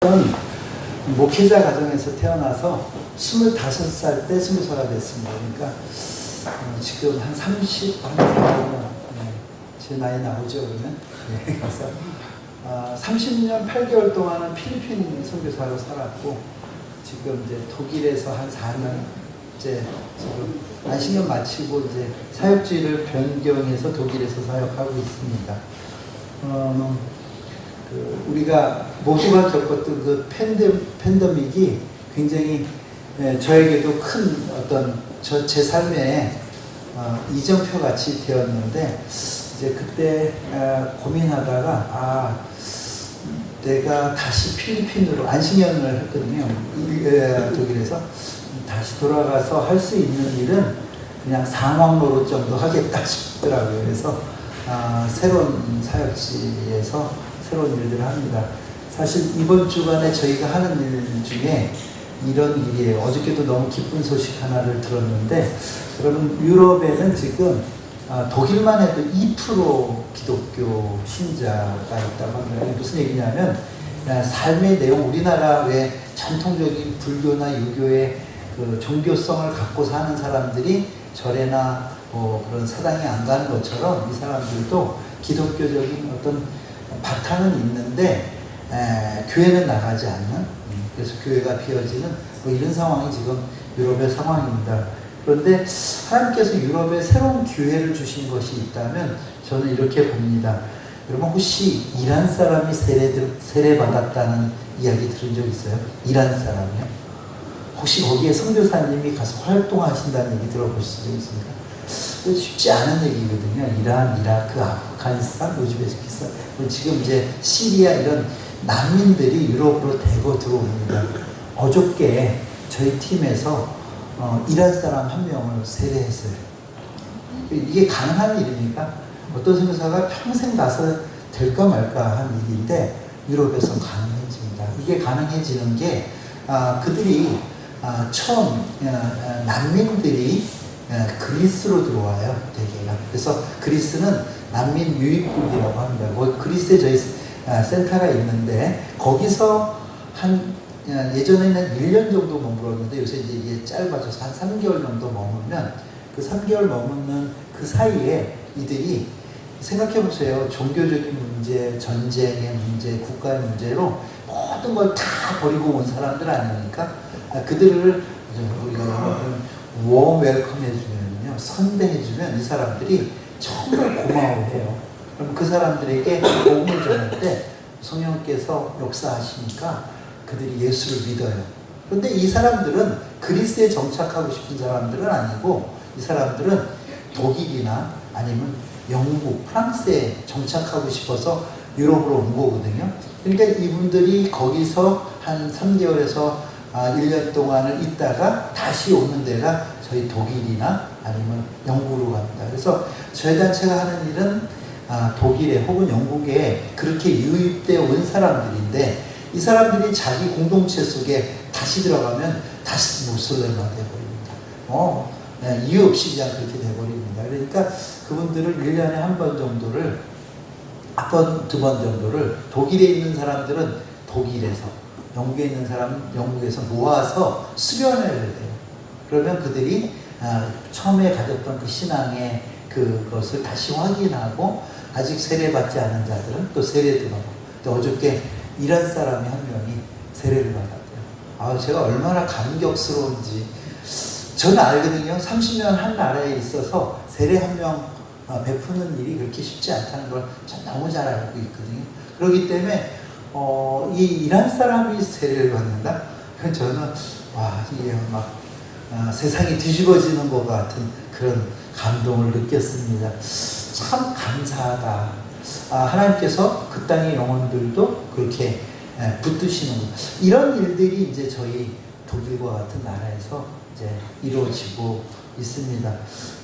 어떤 목회자 가정에서 태어나서 25살 때 선교사가 됐습니다. 그러니까 지금 한 30, 제 나이 나오죠, 그러면? 네, 그래서 30년 8개월 동안은 필리핀 선교사로 살았고, 지금 이제 독일에서 한 4년째 지금 안식년 마치고 이제 사역지를 변경해서 독일에서 사역하고 있습니다. 우리가 모두가 겪었던 그 팬데믹이 굉장히 저에게도 큰 어떤 제 삶의 이정표 같이 되었는데, 이제 그때 고민하다가 내가 다시 필리핀으로 안식년을 했거든요. 독일에서 다시 돌아가서 할 수 있는 일은 그냥 상황 노릇 정도 하겠다 싶더라고요. 그래서 새로운 사역지에서 새로운 일들을 합니다. 사실 이번 주간에 저희가 하는 일 중에 이런 일이에요. 어저께도 너무 기쁜 소식 하나를 들었는데, 여러분 유럽에는 지금 독일만 해도 2% 기독교 신자가 있다고 합니다. 이게 무슨 얘기냐면 삶의 내용, 우리나라 왜 전통적인 불교나 유교의 그 종교성을 갖고 사는 사람들이 절에나 그런 사당에 안 가는 것처럼 이 사람들도 기독교적인 어떤 바탕은 있는데 교회는 나가지 않는, 그래서 교회가 비어지는 이런 상황이 지금 유럽의 상황입니다. 그런데 하나님께서 유럽에 새로운 기회를 주신 것이 있다면 저는 이렇게 봅니다. 여러분 혹시 이란 사람이 세례받았다는 이야기 들은 적 있어요? 이란 사람이요? 혹시 거기에 선교사님이 가서 활동하신다는 얘기 들어보신 적 있습니까? 쉽지 않은 얘기거든요. 이란, 이라크, 아프가니스탄, 우즈베키스탄, 지금 이제 시리아 이런 난민들이 유럽으로 대거 들어옵니다. 어저께 저희 팀에서 이란 사람 한 명을 세례했어요. 이게 가능한 일입니까? 어떤 선교사가 평생 가서 될까 말까 한 일인데 유럽에서 가능해집니다. 이게 가능해지는 게 그들이 처음 난민들이 그리스로 들어와요, 대개가. 그래서 그리스는 난민 유입국이라고 합니다. 그리스에 저희 센터가 있는데 거기서 예전에는 1년 정도 머물었는데 요새 이제 이게 짧아져서 한 3개월 정도 머물면, 그 3개월 머무는 그 사이에 이들이 생각해보세요. 종교적인 문제, 전쟁의 문제, 국가의 문제로 모든 걸 다 버리고 온 사람들 아닙니까? 그들을 우리가 웜 웰컴 해주면요, 선대해주면 이 사람들이 정말 고마워해요. 그럼 그 사람들에게 복음을 전할 때 성령께서 역사하시니까 그들이 예수를 믿어요. 그런데 이 사람들은 그리스에 정착하고 싶은 사람들은 아니고, 이 사람들은 독일이나 아니면 영국, 프랑스에 정착하고 싶어서 유럽으로 온 거거든요. 그러니까 이분들이 거기서 한 3개월에서 1년 동안을 있다가 다시 오는 데가 저희 독일이나 아니면 영국으로 갑니다. 그래서 저희 단체가 하는 일은 독일에 혹은 영국에 그렇게 유입되어 온 사람들인데, 이 사람들이 자기 공동체 속에 다시 들어가면 다시 모슬렘화 되어버립니다. 이유 없이 그냥 그렇게 되어버립니다. 그러니까 그분들을 1년에 한 번 정도를, 한 번, 두 번 정도를, 독일에 있는 사람들은 독일에서, 영국에 있는 사람은 영국에서 모아서 수련회를 해요. 그러면 그들이 처음에 가졌던 그 신앙의 그것을 다시 확인하고, 아직 세례받지 않은 자들은 또 세례도 하고. 어저께 이란 사람이 한 명이 세례를 받았대요. 제가 얼마나 감격스러운지. 저는 알거든요. 30년 한 나라에 있어서 세례 한 명 베푸는 일이 그렇게 쉽지 않다는 걸 전 너무 잘 알고 있거든요. 그렇기 때문에 이 이란 사람이 세례를 받는다? 저는 이게 막 세상이 뒤집어지는 것 같은 그런 감동을 느꼈습니다. 참 감사하다. 하나님께서 그 땅의 영혼들도 그렇게 붙드시는 것. 이런 일들이 이제 저희 독일과 같은 나라에서 이제 이루어지고 있습니다.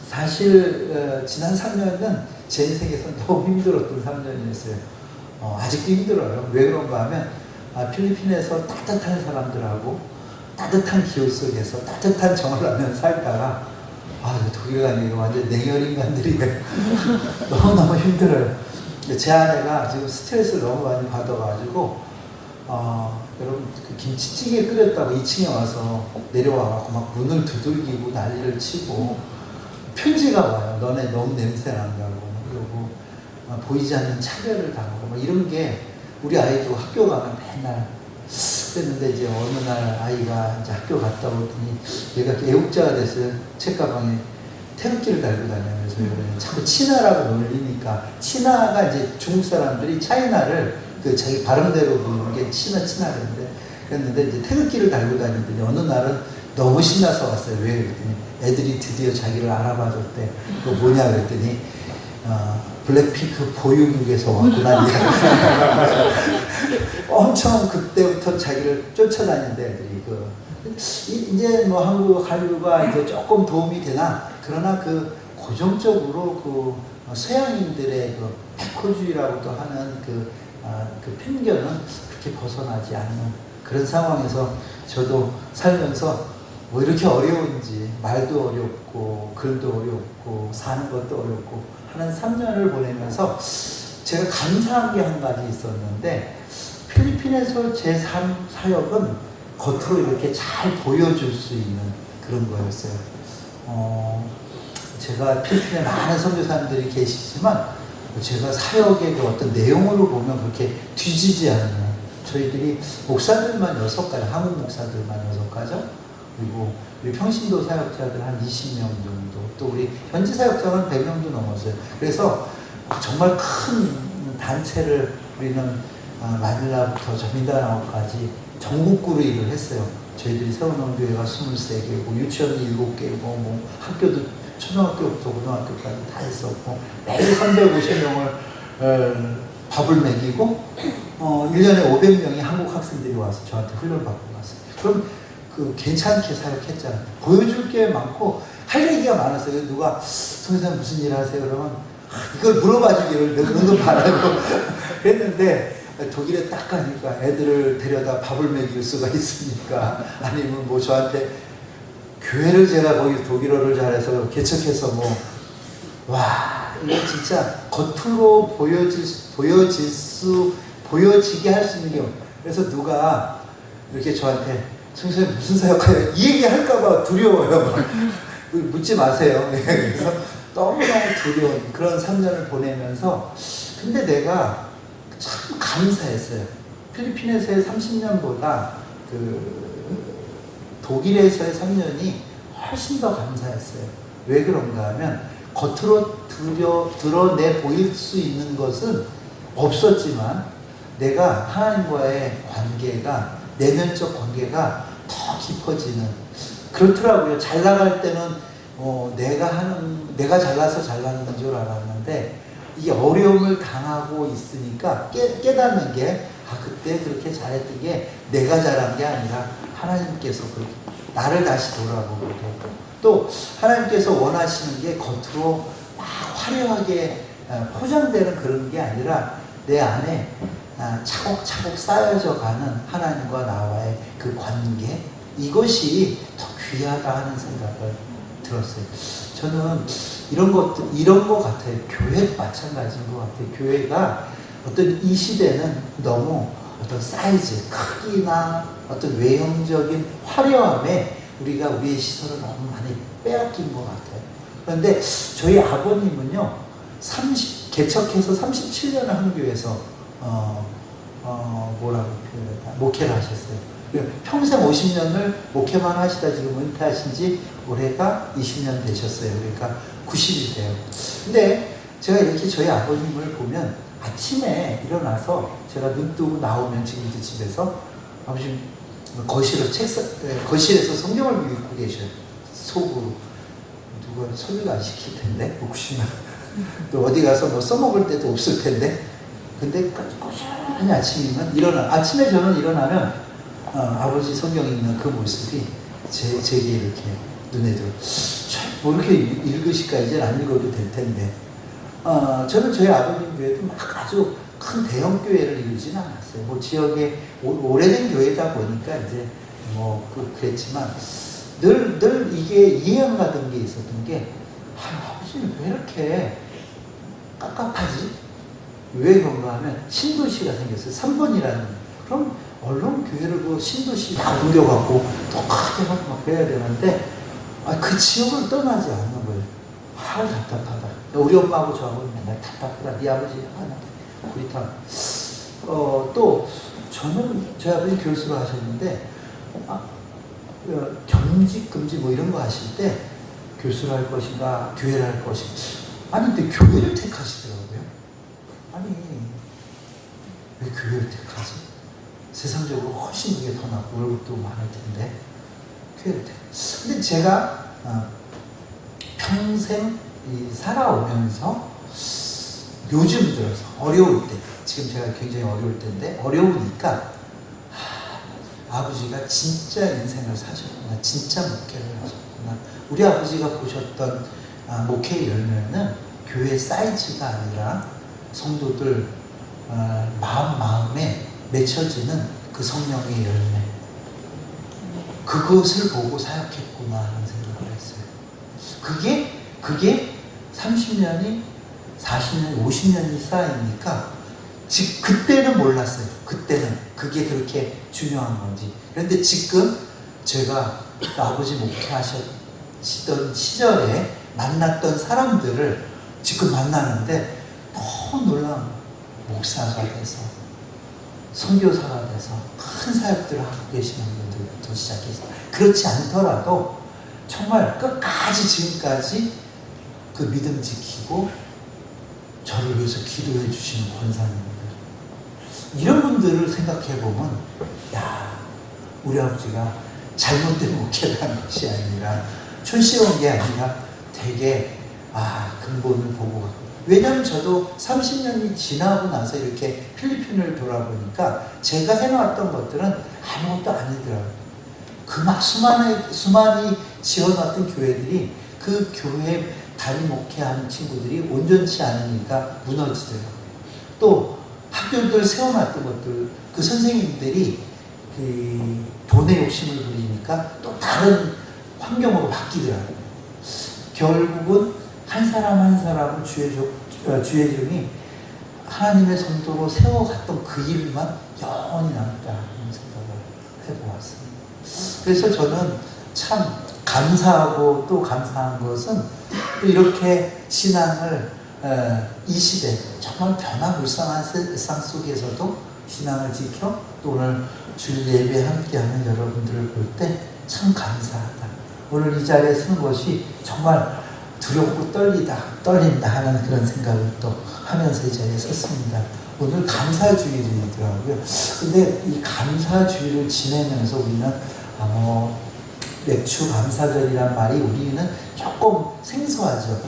사실 지난 3년은 제 인생에서 너무 힘들었던 3년이었어요. 아직도 힘들어요. 왜 그런가 하면 필리핀에서 따뜻한 사람들하고 따뜻한 기후 속에서 따뜻한 정을 살다가 독일 가면 이거 완전 냉혈인간들이 너무너무 힘들어요. 제 아내가 지금 스트레스를 너무 많이 받아가지고 여러분 그 김치찌개 끓였다고 2층에 와서 내려와갖고 막 문을 두들기고 난리를 치고 편지가 와요. 너네 너무 냄새 난다고. 그리고 보이지 않는 차별을 당하고 뭐 이런 게 우리 아이도 학교 가면 맨날 그랬는데 이제 어느 날 아이가 이제 학교 갔다 오더니 얘가 애국자가 됐어요. 책가방에 태극기를 달고 다니면서 자꾸 친아라고 놀리니까 친아가 이제 중국 사람들이 차이나를 그 자기 발음대로 부르는 게 치나치나인데 그랬는데 이제 태극기를 달고 다니더니 어느 날은 너무 신나서 왔어요. 왜 그랬더니 애들이 드디어 자기를 알아봐줬대. 그거 뭐냐 그랬더니 블랙핑크 보육육에서 왔구나. 엄청 그때부터 자기를 쫓아다닌대 애들이. 이제 뭐 한국 한류가 이제 조금 도움이 되나 그러나 그 고정적으로 그 서양인들의 그 백호주의라고도 하는 그 편견은 그렇게 벗어나지 않는 그런 상황에서 저도 살면서 뭐 이렇게 어려운지 말도 어렵고 글도 어렵고 사는 것도 어렵고 하는 3년을 보내면서 제가 감사한 게 한 가지 있었는데 필리핀에서 제 삶 사역은 겉으로 이렇게 잘 보여줄 수 있는 그런 거였어요. 제가 필리핀에 많은 선교사님들이 계시지만 제가 사역의 그 어떤 내용으로 보면 그렇게 뒤지지 않는 저희들이 목사들만 6가지, 한국 목사들만 6가죠. 그리고 우리 평신도 사역자들 한 20명 정도, 또 우리 현지 사역자는 100명도 넘었어요. 그래서 정말 큰 단체를 우리는 마닐라부터 저 민다나오까지 전국구로 일을 했어요. 저희들이 세워놓은 교회가 23개고 유치원이 7개고 뭐 학교도 초등학교부터 고등학교까지 다 했었고 매일 350명을 밥을 먹이고 1년에 500명이 한국 학생들이 와서 저한테 훈련을 받고 갔어요. 그럼 그 괜찮게 사역했잖아요. 보여줄 게 많고 할 얘기가 많았어요. 누가 선생님 무슨 일 하세요? 그러면 이걸 물어봐 주기를 너무 바라고 그랬는데 독일에 딱 가니까 애들을 데려다 밥을 먹일 수가 있으니까 아니면 뭐 저한테 교회를 제가 거기 독일어를 잘해서 개척해서 뭐 와 이거 진짜 겉으로 보여지게 할 수 있는 게 그래서 누가 이렇게 저한테 선생님 무슨 사역하요? 이 얘기 할까봐 두려워요. 묻지 마세요. 그래서 너무너무 두려운 그런 3년을 보내면서 근데 내가 참 감사했어요. 필리핀에서의 30년보다 독일에서의 3년이 훨씬 더 감사했어요. 왜 그런가 하면 겉으로 드러내 보일 수 있는 것은 없었지만 내가 하나님과의 관계가 내면적 관계가 더 깊어지는 그렇더라고요. 잘 나갈 때는 내가 잘나서 잘나는 줄 알았는데 이게 어려움을 당하고 있으니까 깨닫는 게 그때 그렇게 잘했던 게 내가 잘한 게 아니라 하나님께서 그렇게 나를 다시 돌아보게 되고 또 하나님께서 원하시는 게 겉으로 막 화려하게 포장되는 그런 게 아니라 내 안에 차곡차곡 쌓여져 가는 하나님과 나와의 그 관계 이것이 더 귀하다 하는 생각을 들었어요. 저는 이런 것 같아요. 교회도 마찬가지인 것 같아요. 교회가 어떤 이 시대는 너무 어떤 사이즈, 크기나 어떤 외형적인 화려함에 우리가 우리의 시선을 너무 많이 빼앗긴 것 같아요. 그런데 저희 아버님은요, 개척해서 37년을 한 교회에서 뭐라고 표현할까? 목회를 하셨어요. 평생 50년을 목회만 하시다 지금 은퇴하신 지 올해가 20년 되셨어요. 그러니까 90이세요. 근데 제가 이렇게 저희 아버님을 보면 아침에 일어나서 제가 눈 뜨고 나오면 지금도 집에서 아버지 거실에서 성경을 읽고 계셔요. 속으로. 누가 소리가 안 시킬 텐데, 혹시나. 또 어디 가서 뭐 써먹을 때도 없을 텐데. 근데 꾸준히 아침이면 아침에 저는 일어나면 아버지 성경 읽는 그 모습이 제게 이렇게 눈에 들어. 뭐 이렇게 읽으실까? 이제 안 읽어도 될 텐데. 저는 저희 아버님 교회도 막 아주 큰 대형 교회를 이루지는 않았어요. 뭐 지역에 오래된 교회다 보니까 이제 뭐 그랬지만 늘 이게 이해가 가던 게 있었던 게 아버지는 왜 이렇게 깝깝하지? 왜 그런가 하면 신도시가 생겼어요. 3번이라는. 그럼 얼른 교회를 그 신도시 다 옮겨갖고 또 크게 하고 막 그래야 되는데 그 지역을 떠나지 않는 거예요. 답답하다. 우리 엄마하고 저하고 맨날 답답하다. 네 아버지 고리타. 또 저는 저희 아버지 교수로 하셨는데 겸직 금지 뭐 이런 거 하실 때 교수를 할 것인가 교회를 할 것인가 아니 근데 교회를 택하시더라고요. 아니 왜 교회를 택하지? 세상적으로 훨씬 그게 더 낫고 월급도 많을 텐데 교회를 택. 근데 제가 평생 살아오면서 요즘 들어서 어려울 때 지금 제가 굉장히 어려울 때인데 어려우니까 아버지가 진짜 인생을 사셨구나. 진짜 목회를 하셨구나. 우리 아버지가 보셨던 목회의 열매는 교회 사이즈가 아니라 성도들 마음에 맺혀지는 그 성령의 열매. 그것을 보고 사역했구나 하는 생각을 했어요. 그게 30년이 40년, 50년이 쌓이니까 그때는 몰랐어요. 그때는 그게 그렇게 중요한 건지. 그런데 지금 제가 아버지 목회하셨던 시절에 만났던 사람들을 지금 만나는데 너무 놀라운 목사가 돼서 선교사가 돼서 큰 사역들을 하고 계시는 분들부터 시작해서 그렇지 않더라도 정말 끝까지 지금까지 그 믿음 지키고 저를 위해서 기도해 주시는 권사님들 이런 분들을 생각해 보면 우리 아버지가 잘못된 목회를 한 것이 아니라 촌스러운 게 아니라 되게 근본을 보고 왜냐하면 저도 30년이 지나고 나서 이렇게 필리핀을 돌아보니까 제가 해놓았던 것들은 아무것도 아니더라고요. 수많이 지어놨던 교회들이 그 교회 담임 목회하는 친구들이 온전치 않으니까 무너지더라고요. 또 학교들 세워놨던 것들 그 선생님들이 그 돈의 욕심을 부리니까 또 다른 환경으로 바뀌더라고요. 결국은 한 사람 한 사람을 주의종이 하나님의 성도로 세워갔던 그 일만 영원히 남았다는 생각을 해보았습니다. 그래서 저는 참 감사하고 또 감사한 것은 또 이렇게 신앙을 이 시대 정말 변화무쌍한 세상 속에서도 신앙을 지켜 또 오늘 주일 예배 함께하는 여러분들을 볼 때 참 감사하다. 오늘 이 자리에 서는 것이 정말 두렵고 떨린다 하는 그런 생각을 또 하면서 이 자리에 섰습니다. 오늘 감사주일이더라고요. 근데 이 감사주일을 지내면서 우리는 맥주 감사절이란 말이 우리는 조금 생소하죠.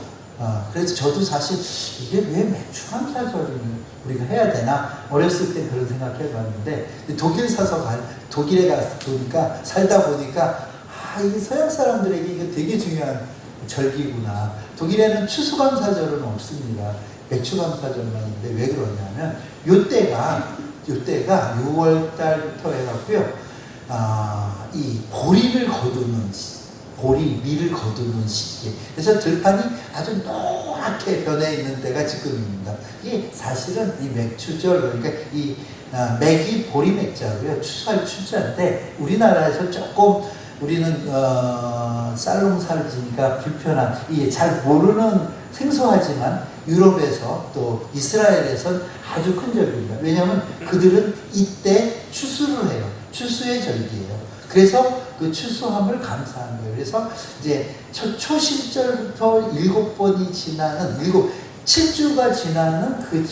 그래서 저도 사실 이게 왜 맥주 감사절을 우리가 해야 되나 어렸을 때 그런 생각을 해봤는데 독일에 가서 보니까 살다 보니까 이 서양 사람들에게 이게 되게 중요한 절기구나. 독일에는 추수감사절은 없습니다. 맥주감사절만 있는데 왜 그러냐면 요때가 6월달부터 해갖고요. 이 보리를 거두는 밀을 거두는 시기. 그래서 들판이 아주 노랗게 변해 있는 때가 지금입니다. 이게 사실은 이 맥주절, 그러니까 이 맥이 보리 맥자고요. 추수할 추자인데 우리나라에서 조금 우리는 쌀농사를 불편한 잘 모르는 생소하지만 유럽에서 또 이스라엘에선 아주 큰 절기입니다. 왜냐하면 그들은 이때 추수를 해요. 추수의 절기예요. 그래서 그 추수함을 감사하는 거예요. 그래서 이제 초실절부터 7번이 지나는 7주가 지나는 그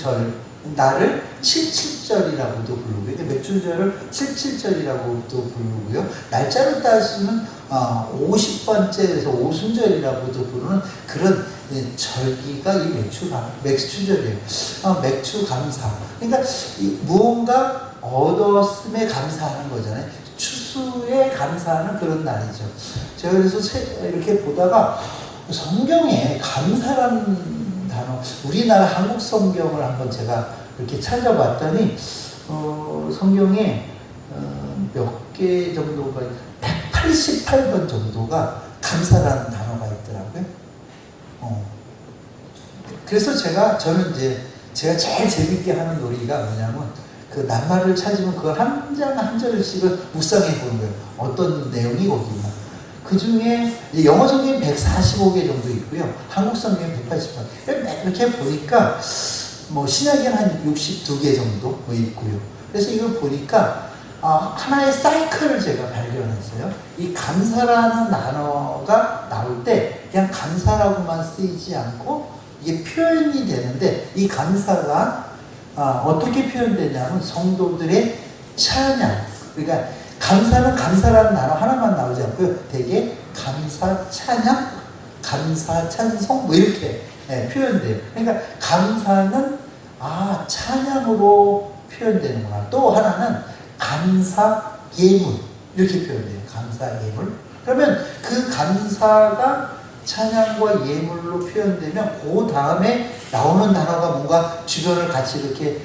날을 77절이라고도 부르고요. 맥주절을 77절이라고도 부르고요. 날짜로 따지면 50번째에서 오순절이라고도 부르는 그런 절기가 이 맥주절이에요. 맥주 감사. 그러니까 무언가 얻었음에 감사하는 거잖아요. 추수에 감사하는 그런 날이죠. 제가 그래서 이렇게 보다가 성경에 감사라는 단어, 우리나라 한국 성경을 한번 제가 이렇게 찾아봤더니 성경에 몇 개 정도가 188번 정도가 감사라는 단어가 있더라고요. 그래서 저는 제가 제일 재밌게 하는 놀이가 뭐냐면 그 낱말을 찾으면 그걸 한 장 한 절씩을 묵상해 보는 거예요. 어떤 내용이 거기 있나. 그 중에 영어 성경 145개 정도 있고요. 한국 성경 188개. 이렇게 보니까 뭐 신약에는 한 62개 정도 뭐 있고요. 그래서 이걸 보니까 하나의 사이클을 제가 발견했어요. 이 감사라는 단어가 나올 때 그냥 감사라고만 쓰이지 않고 이게 표현이 되는데, 이 감사가 어떻게 표현되냐면 성도들의 찬양. 그러니까 감사는 감사라는 단어 하나만 나오지 않고요. 되게 감사 찬양, 감사 찬송 뭐 이렇게 표현돼요. 그러니까 감사는 찬양으로 표현되는구나. 또 하나는 감사 예물 이렇게 표현돼요. 감사 예물. 그러면 그 감사가 찬양과 예물로 표현되면 그 다음에 나오는 단어가 뭔가 주변을 같이 이렇게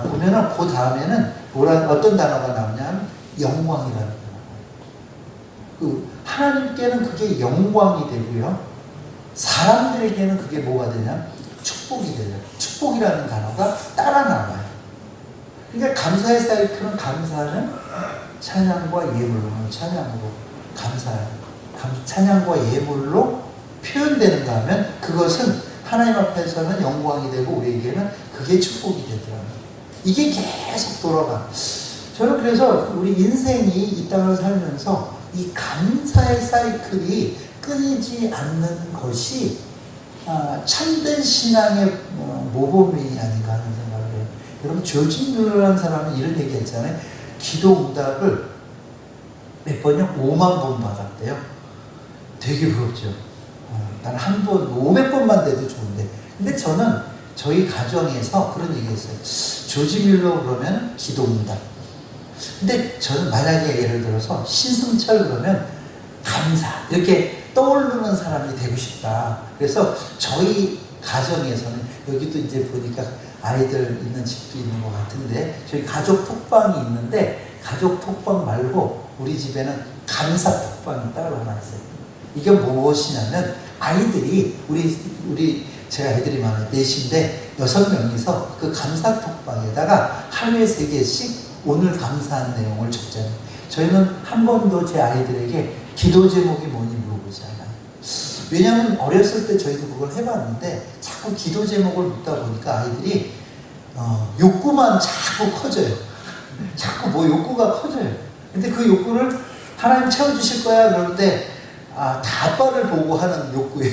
보면은 그 다음에는 어떤 단어가 나오냐면 영광이라는 단어가. 하나님께는 그게 영광이 되고요. 사람들에게는 그게 뭐가 되냐? 축복이 되죠. 축복이라는 단어가 따라 나와요. 그러니까 감사의 사이클은 감사는 찬양과 예물로, 찬양으로 찬양과 예물로 표현되는가 하면 그것은 하나님 앞에서는 영광이 되고 우리에게는 그게 축복이 되더라고요. 이게 계속 돌아가. 저는 그래서 우리 인생이 이 땅을 살면서 이 감사의 사이클이 끊이지 않는 것이 참된 신앙의 모범이 아닌가 하는 생각을 해요. 여러분, 조지 뮬러라는 사람은 이런 얘기 했잖아요. 기도 응답을 몇 번이요? 5만 번 받았대요. 되게 부럽죠. 나는 한 번, 500번만 돼도 좋은데. 근데 저는 저희 가정에서 그런 얘기 했어요. 조지 뮬러 그러면 기도 응답. 근데 저는 만약에 예를 들어서 신승철 그러면 감사. 이렇게 떠오르는 사람이 되고 싶다. 그래서 저희 가정에서는, 여기도 이제 보니까 아이들 있는 집도 있는 것 같은데, 저희 가족 톡방이 있는데, 가족 톡방 말고 우리 집에는 감사 톡방이 따로 하나 있어요. 이게 무엇이냐면, 아이들이, 제가 애들이 많아요. 넷인데, 6명이서 그 감사 톡방에다가 하루에 3개씩 오늘 감사한 내용을 적잖아요. 저희는 한 번도 제 아이들에게 기도 제목이 뭐니 물어보지 않아요. 왜냐하면 어렸을 때 저희도 그걸 해봤는데 자꾸 기도 제목을 묻다 보니까 아이들이 욕구만 자꾸 커져요. 자꾸 뭐 욕구가 커져요. 근데 그 욕구를 하나님 채워주실 거야 그럴 때 다 아빠를 보고 하는 욕구예요.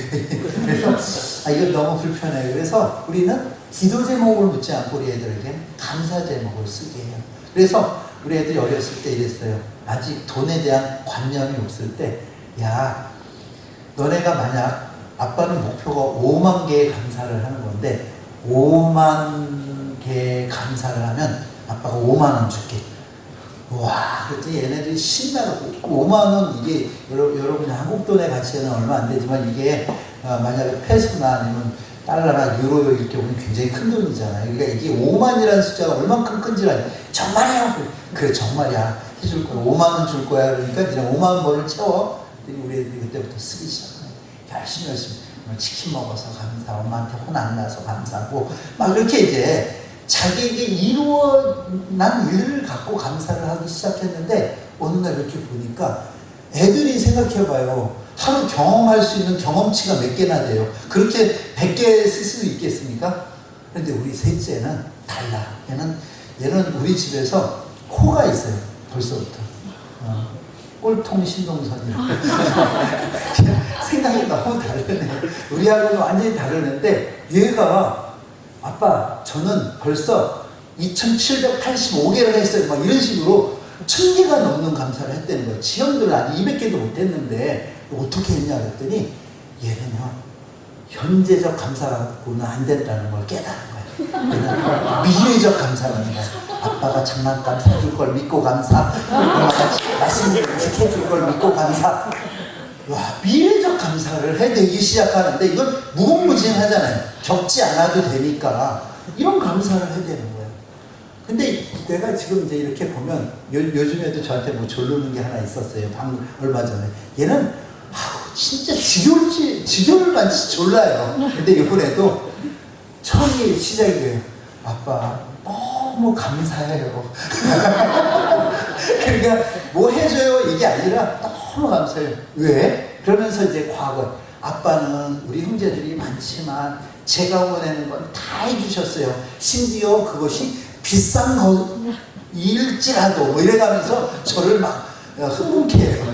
그래서 이건 너무 불편해요. 그래서 우리는 기도 제목을 묻지 않고 우리 애들에게 감사 제목을 쓰게 해요. 그래서 우리 애들이 어렸을 때 이랬어요. 아직 돈에 대한 관념이 없을 때, 야, 너네가 만약 아빠는 목표가 5만 개의 감사를 하는 건데 5만 개의 감사를 하면 아빠가 5만 원 줄게. 와, 그랬더니 얘네들이 신나고 5만 원, 이게 여러분이 한국 돈의 가치는 얼마 안 되지만 이게 만약에 페소나 아니면 달러나 유로 이렇게 보면 굉장히 큰 돈이잖아요. 그러니까 이게 5만이라는 숫자가 얼만큼 큰지 알아요. 정말이야. 그래, 정말이야. 해줄 거야. 5만 원 줄 거야. 그러니까 그냥 5만 원을 채워. 우리 애들이 그때부터 쓰기 시작해요. 열심히. 치킨 먹어서 감사, 엄마한테 혼 안 나서 감사하고, 막 이렇게 이제 자기에게 이루어난 일을 갖고 감사를 하기 시작했는데, 어느 날 이렇게 보니까 애들이 생각해봐요. 하루 경험할 수 있는 경험치가 몇 개나 돼요. 그렇게 100개 쓸 수 있겠습니까? 그런데 우리 셋째는 달라. 얘는 우리 집에서 코가 있어요. 벌써부터. 꼴통 신동선이라고. 생각이 너무 다르네. 우리하고는 완전히 다르는데, 얘가 아빠, 저는 벌써 2785개를 했어요. 막 이런 식으로 1000개가 넘는 감사를 했다는 거예요. 지형들은 아직 200개도 못 했는데, 어떻게 했냐 그랬더니, 얘는요, 현재적 감사하고는 안 된다는 걸 깨달은 거예요. 얘는 미래적 감사라는 거예요. 아빠가 장난감 사줄 걸 믿고 감사, 엄마가 맛있는 음식 해줄 걸 믿고 감사. 와, 미래적 감사를 해내기 시작하는데 이건 무궁무진하잖아요. 적지 않아도 되니까 이런 감사를 해내는 거예요. 근데 내가 지금 이제 이렇게 보면 요즘에도 저한테 뭐 졸르는 게 하나 있었어요. 방금 얼마 전에. 얘는 진짜 지겨울 만치 졸라요. 근데 이번에도 처음이 시작이에요. 아빠, 너무 너무 감사해요. 그러니까 뭐 해줘요 이게 아니라 너무 감사해요. 왜? 그러면서 이제 과거 아빠는 우리 형제들이 많지만 제가 원하는 건 다 해주셨어요. 심지어 그것이 비싼 일지라도 뭐 이래가면서 저를 막 흥분케 해요.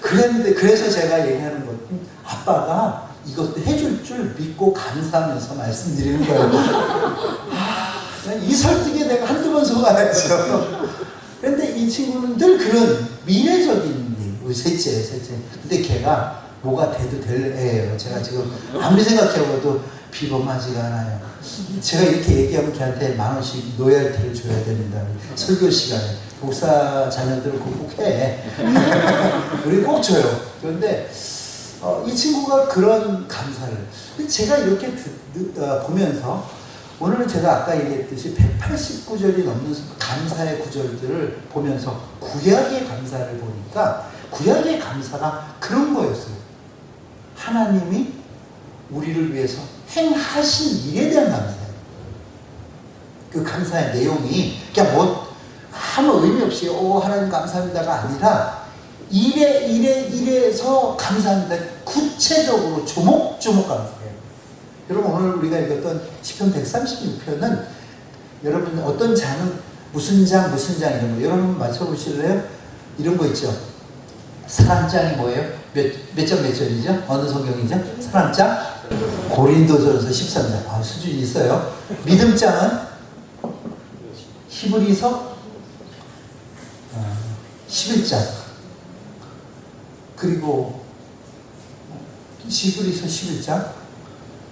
그랬는데 그래서 제가 얘기하는 건 아빠가 이것도 해줄 줄 믿고 감사하면서 말씀드리는 거예요. 이 설득에 내가 한두 번 속아야죠. 그런데 이 친구는 늘 그런 미래적인 일, 우리 셋째예요, 셋째. 근데 걔가 뭐가 돼도 될 애예요. 제가 지금 아무리 생각해봐도 비범하지가 않아요. 제가 이렇게 얘기하면 걔한테 10,000원씩 로열티를 줘야 된다. 설교 시간에. 목사 자녀들을 꼭 해. 우리 꼭 줘요. 그런데 이 친구가 그런 감사를. 제가 이렇게 보면서 오늘은 제가 아까 얘기했듯이 180구절이 넘는 감사의 구절들을 보면서 구약의 감사를 보니까 구약의 감사가 그런 거였어요. 하나님이 우리를 위해서 행하신 일에 대한 감사예요. 그 감사의 내용이 그냥 뭐 아무 의미 없이 하나님 감사합니다가 아니라 이래서 감사합니다. 구체적으로 조목조목 감사해요. 여러분 오늘 우리가 읽었던 시편 136편은 여러분 어떤 장은 무슨 장 이런 거 여러분 맞춰보실래요? 이런 거 있죠. 사랑장이 뭐예요? 몇 절이죠? 어느 성경이죠? 사랑장? 고린도전서 13장. 수준이 있어요. 믿음장은 히브리서 11장. 그리고 히브리서 11장.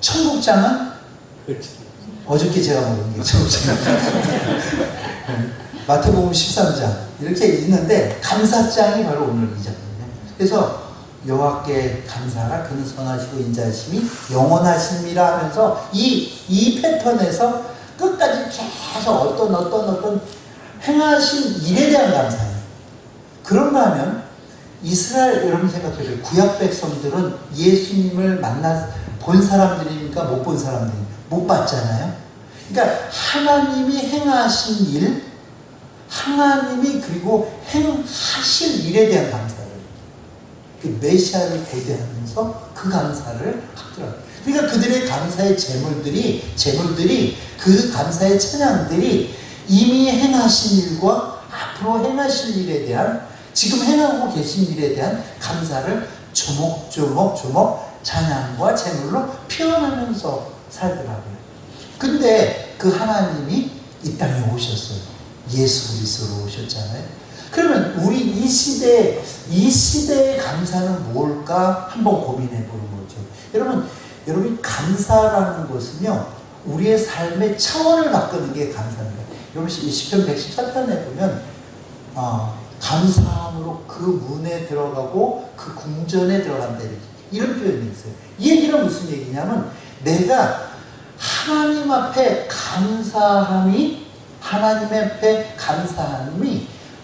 천국장은 어저께 제가 먹은 게 천국장. 마태복음 13장. 이렇게 있는데 감사장이 바로 오늘 이 장이에요. 그래서 여호와께 감사하라 그는 선하시고 인자하심이 영원하심이라 하면서 이 패턴에서 끝까지 계속 어떤 행하신 일에 대한 감사예요. 그런가 하면 이스라엘 여러분 생각해보세요. 구약 백성들은 예수님을 본 사람들이니까 못 본 사람들이 못 봤잖아요. 그러니까 하나님이 행하신 일, 하나님이 그리고 행하실 일에 대한 감사를 그 메시아를 고대하면서 그 감사를 하더라고요. 그러니까 그들의 감사의 제물들이 그 감사의 찬양들이 이미 행하신 일과 앞으로 행하실 일에 대한 지금 행하고 계신 일에 대한 감사를 조목조목 찬양과 제물로 표현하면서 살더라고요. 근데 그 하나님이 이 땅에 오셨어요. 예수 그리스도로 오셨잖아요. 그러면 우리 이 시대의 감사는 뭘까 한번 고민해 보는 거죠. 여러분 감사라는 것은요 우리의 삶의 차원을 바꾸는 게 감사입니다. 여러분 시편 114편에 보면 감사함으로 그 문에 들어가고 그 궁전에 들어간다 이런 표현이 있어요. 이 얘기는 무슨 얘기냐면 내가 하나님 앞에 감사함이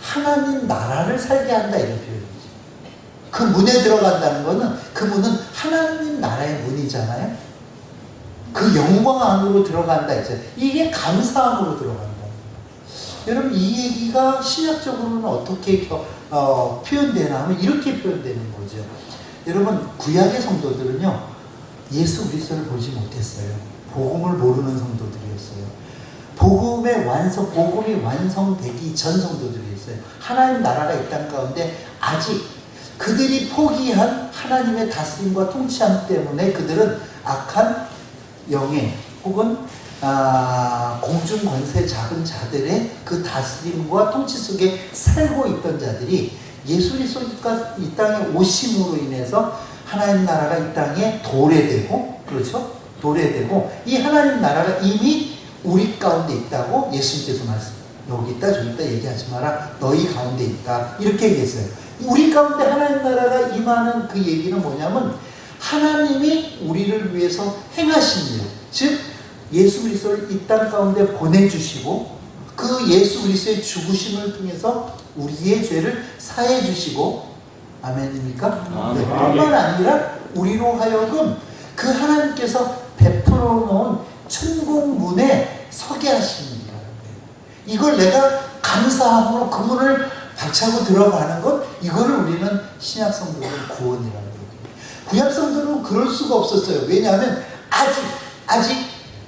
하나님 나라를 살게 한다 이런 표현이죠. 그 문에 들어간다는 거는 그 문은 하나님 나라의 문이잖아요. 그 영광 안으로 들어간다 이제 이게 감사함으로 들어간다. 여러분 이 얘기가 신학적으로는 어떻게 표현되나 하면 이렇게 표현되는 거죠. 여러분 구약의 성도들은요 예수 그리스도를 보지 못했어요. 복음을 모르는 성도들이었어요. 복음이 완성되기 전 성도들이었어요. 하나님 나라가 이 땅 가운데 아직 그들이 포기한 하나님의 다스림과 통치함 때문에 그들은 악한 영의 혹은 공중 권세 작은 자들의 그 다스림과 통치 속에 살고 있던 자들이 예수 그리스도가 이 땅에 오심으로 인해서 하나님 나라가 이 땅에 도래되고 그렇죠? 도래되고 이 하나님 나라가 이미 우리 가운데 있다고 예수님께서 여기 있다 저기 있다 얘기하지 마라 너희 가운데 있다 이렇게 얘기했어요. 우리 가운데 하나님 나라가 임하는 그 얘기는 뭐냐면 하나님이 우리를 위해서 행하신 일, 즉 예수 그리스도를 이 땅 가운데 보내주시고 그 예수 그리스도의 죽으심을 통해서 우리의 죄를 사해 주시고 아멘입니까? 네. 뿐만 아니라 우리로 하여금 그 하나님께서 베풀어 놓은 천국문에 서게 하시는 일이라는 거예요. 이걸 내가 감사함으로 그 문을 박차고 들어가는 것, 이거를 우리는 신약 성도는 구원이라는 거예요. 구약 성도는 그럴 수가 없었어요. 왜냐하면 아직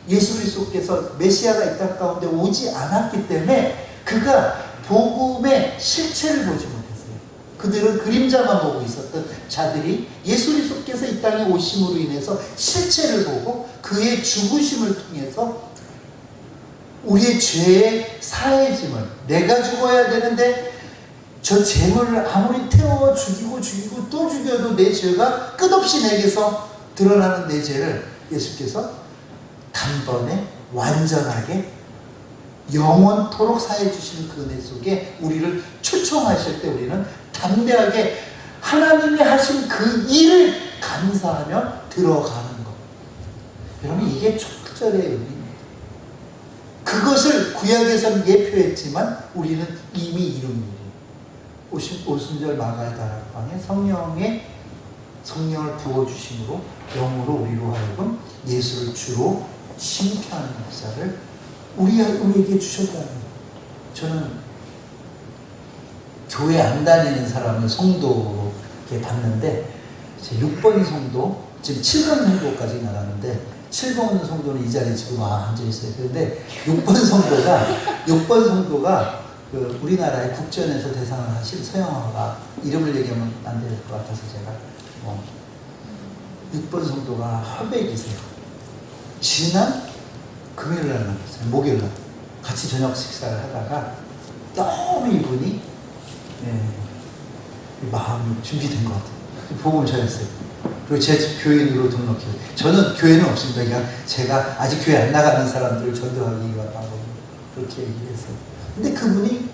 예수 그리스도께서 메시아가 이 땅 가운데 오지 않았기 때문에 그가 복음의 실체를 보지 못했어요. 그들은 그림자만 보고 있었던 자들이 예수 그리스도께서 이 땅에 오심으로 인해서 실체를 보고 그의 죽으심을 통해서 우리의 죄의 사해짐을, 내가 죽어야 되는데 저 재물을 아무리 태워 죽이고 또 죽여도 내 죄가 끝없이 내게서 드러나는 내 죄를 예수께서 단번에 완전하게 영원토록 사해 주시는 그 은혜 속에 우리를 초청하실 때 우리는 담대하게 하나님이 하신 그 일을 감사하며 들어가는 것. 여러분, 이게 초절의 의미입니다. 그것을 구약에서는 예표했지만 우리는 이미 이룬 일이에요. 오순절 마가의 다락방에 성령을 부어주심으로 영으로 우리로 하여금 예수를 주로 심표하는 역사를 우리에게 주셨다는 거예요. 저는 교회 안 다니는 사람을 성도로 이렇게 봤는데, 6번 성도, 지금 7번 성도까지 나가는데, 7번 성도는 이 자리에 지금 앉아있어요. 그런데 6번 성도가 그 우리나라의 국전에서 대상을 하신 서영화가, 이름을 얘기하면 안 될 것 같아서 제가 6번 성도가 화백이세요. 지난 금요일날 만났어요. 목요일날 같이 저녁 식사를 하다가 너무 이분이 마음이 준비된 것 같아요. 복음을 전했어요. 그리고 제 교인으로 등록해요. 저는 교회는 없습니다. 그냥 제가 아직 교회 안 나가는 사람들을 전도하기 위하고 그렇게 얘기했어요. 근데 그분이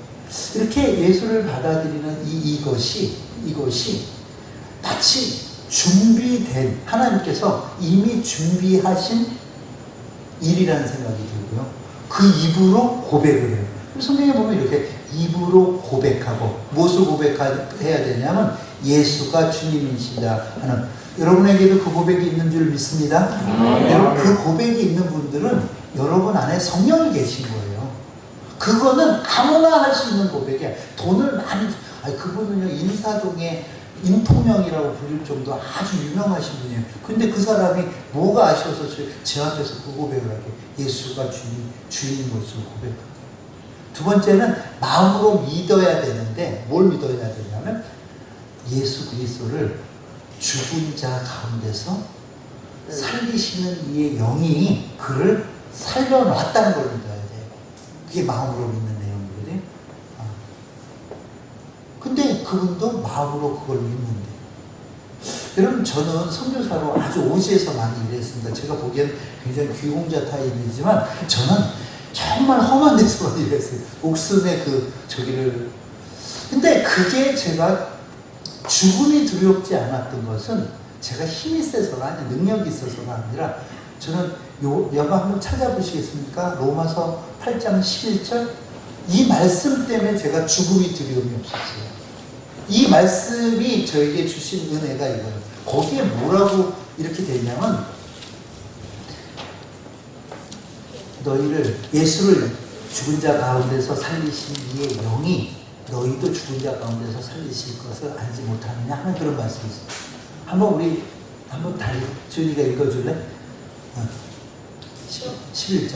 이렇게 예수를 받아들이는 이것이 마치 준비된, 하나님께서 이미 준비하신 일이라는 생각이 들고요. 그 입으로 고백을 해요. 성경에 보면 이렇게 입으로 고백하고, 무엇을 고백해야 되냐면 예수가 주님이시다 하는, 여러분에게도 그 고백이 있는 줄 믿습니다. 여러분, 그 고백이 있는 분들은 여러분 안에 성령이 계신 거예요. 그거는 아무나 할 수 있는 고백이야. 돈을 많이, 그분은요, 인사동의 인통령이라고 부를 정도 아주 유명하신 분이에요. 근데 그 사람이 뭐가 아쉬워서 제 앞에서 그 고백을 하게, 예수가 주인 것을 고백합니다. 두 번째는 마음으로 믿어야 되는데, 뭘 믿어야 되냐면 예수 그리스도를 죽은 자 가운데서 살리시는 이의 영이 그를 살려놨다는 걸 믿어야 돼요. 그게 마음으로 믿는 내용이거든요. 근데 그분도 마음으로 그걸 믿는데, 여러분, 저는 선교사로 아주 오지에서 많이 일했습니다. 제가 보기엔 굉장히 귀공자 타입이지만 저는 정말 험한 데서만 일했어요. 옥순의 근데 그게 제가 죽음이 두렵지 않았던 것은 제가 힘이 세서가 아니라 능력이 있어서가 아니라, 저는 여기 한번 찾아보시겠습니까? 로마서 8장 11절, 이 말씀 때문에 제가 죽음이 두려움이 없었어요. 이 말씀이 저에게 주신 은혜가 이거예요. 거기에 뭐라고 이렇게 되냐면, 너희를, 예수를 죽은 자 가운데서 살리신 이의 영이 너희도 죽은 자 가운데서 살리실 것을 알지 못하느냐 하는 그런 말씀이 있어요. 한번 다시 주연이가 읽어줄래? 11절.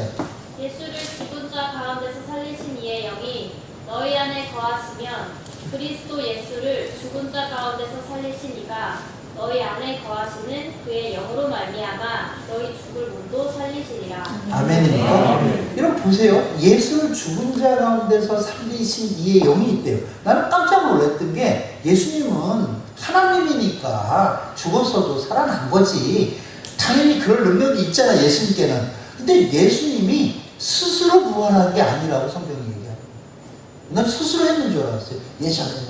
예수를 죽은 자 가운데서 살리신 이의 영이 너희 안에 거하시면 그리스도 예수를 죽은 자 가운데서 살리신 이가 너희 안에 거하시는 그의 영으로 말미암아 너희 죽을 몸도 살리시리라. 아멘입니까? 여러분 보세요. 예수를 죽은 자 가운데서 살리신 이의 영이 있대요. 나는 깜짝 놀랐던 게, 예수님은 하나님이니까 죽었어도 살아난 거지. 당연히 그럴 능력이 있잖아, 예수님께는. 근데 예수님이 스스로 부활한 게 아니라고 성경이 얘기해요. 난 스스로 했는 줄 알았어요, 예전에는.